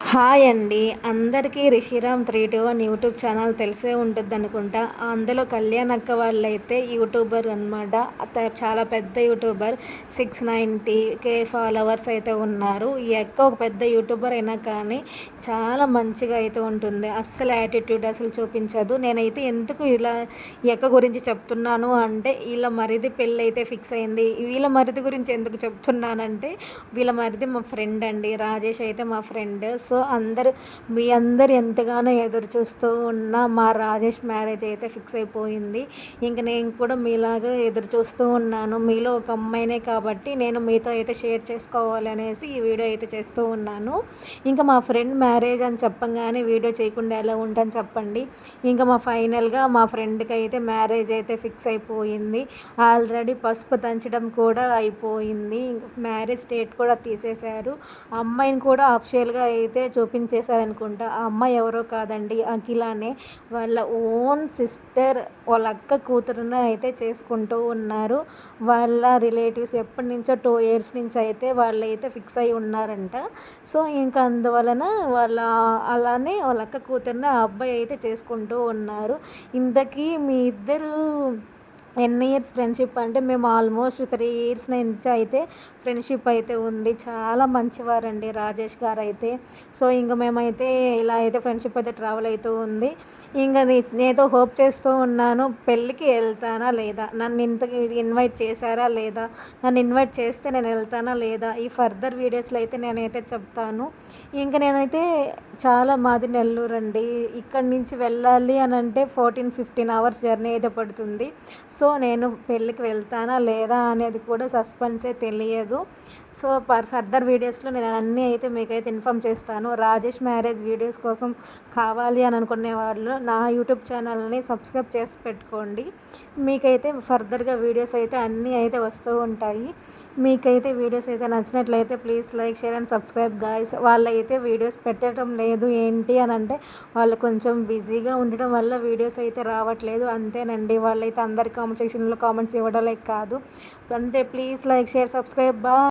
Hi అండి. అందరికీ 'Rishiram 321' YouTube channel తెలిసే ఉంటుందనుకుంటా. అందులో కళ్యాణ్ అక్క వాళ్ళైతే యూట్యూబర్ అనమాట. చాలా పెద్ద యూట్యూబర్. 690K ఫాలోవర్స్ అయితే ఉన్నారు. ఈ అక్క ఒక పెద్ద యూట్యూబర్ అయినా కానీ చాలా మంచిగా అయితే ఉంటుంది. అస్సలు యాటిట్యూడ్ అసలు చూపించదు. నేనైతే ఎందుకు ఇలా ఈ అక్క గురించి చెప్తున్నాను అంటే, వీళ్ళ మరిది పెళ్ళి అయితే ఫిక్స్ అయింది. వీళ్ళ మరిది గురించి ఎందుకు చెప్తున్నానంటే, వీళ్ళ మరిది మా ఫ్రెండ్ అండి. రాజేష్ అయితే మా ఫ్రెండ్. సో మీ అందరు ఎంతగానో ఎదురు చూస్తూ ఉన్న మా రాజేష్ మ్యారేజ్ అయితే ఫిక్స్ అయిపోయింది. ఇంక నేను కూడా మీలాగా ఎదురు చూస్తూ ఉన్నాను. మీలో ఒక అమ్మాయినే కాబట్టి నేను మీతో అయితే షేర్ చేసుకోవాలి అనేసి ఈ వీడియో అయితే చేస్తూ ఉన్నాను. ఇంకా మా ఫ్రెండ్ మ్యారేజ్ అని చెప్పంగానే వీడియో చేయకుండా ఎలా ఉంటాను చెప్పండి. ఇంకా ఫైనల్గా మా ఫ్రెండ్కి అయితే మ్యారేజ్ అయితే ఫిక్స్ అయిపోయింది. ఆల్రెడీ పసుపు దంచడం కూడా అయిపోయింది. మ్యారేజ్ డేట్ కూడా తీసేశారు. అమ్మాయిని కూడా అఫిషియల్గా అయితే చూపించేశారనుకుంటా. ఆ అమ్మాయి ఎవరో కాదండి, అఖిలానే. వాళ్ళ ఓన్ సిస్టర్, వాళ్ళ అక్క కూతురుని అయితే చేసుకుంటూ ఉన్నారు. వాళ్ళ రిలేటివ్స్ ఎప్పటి నుంచో 2 years నుంచి అయితే వాళ్ళైతే ఫిక్స్ అయి ఉన్నారంట. సో ఇంకా అందువలన అలానే వాళ్ళ అక్క కూతురుని ఆ అబ్బాయి అయితే చేసుకుంటూ ఉన్నారు. ఇంతకీ మీ ఇద్దరు ఎన్ని ఇయర్స్ ఫ్రెండ్షిప్ అంటే, మేము ఆల్మోస్ట్ 3 years నుంచి అయితే ఫ్రెండ్షిప్ అయితే ఉంది. చాలా మంచివారండి రాజేష్ గారు అయితే. సో ఇంక మేమైతే ఇలా అయితే ఫ్రెండ్షిప్ అయితే ట్రావెల్ అవుతూ ఉంది. ఇంకా నేతో హోప్ చేస్తూ ఉన్నాను, పెళ్ళికి వెళ్తానా లేదా, నన్ను ఇంతకి ఇన్వైట్ చేశారా లేదా, నన్ను ఇన్వైట్ చేస్తే నేను వెళ్తానా లేదా, ఈ ఫర్దర్ వీడియోస్లో అయితే నేనైతే చెప్తాను. ఇంకా నేనైతే మాది నెల్లూరు అండి. ఇక్కడి నుంచి వెళ్ళాలి అని అంటే 14-15 hours జర్నీ అయితే పడుతుంది. సో నేను పెళ్ళికి వెళ్తానా లేదా అనేది కూడా సస్పెన్సే తెలియదు. సో ఫర్దర్ వీడియోస్లో నేను అన్నీ అయితే మీకైతే ఇన్ఫామ్ చేస్తాను. రాజేష్ మ్యారేజ్ వీడియోస్ కోసం కావాలి అని అనుకునే వాళ్ళు నా యూట్యూబ్ ఛానల్ని సబ్స్క్రైబ్ చేసి పెట్టుకోండి. మీకైతే ఫర్దర్గా వీడియోస్ అయితే అన్నీ అయితే వస్తూ ఉంటాయి. మీకైతే వీడియోస్ అయితే నచ్చినట్లయితే please like, share and subscribe guys. వాళ్ళైతే వీడియోస్ పెట్టడం లేదు ఏంటి అని అంటే, వాళ్ళు కొంచెం బిజీగా ఉండడం వల్ల వీడియోస్ అయితే రావట్లేదు, అంతేనండి. వాళ్ళైతే అందరి కామెంట్ సెక్షన్లో కామెంట్స్ ఇవ్వడలే కాదు, అంతే. Please like, share, subscribe. Bye.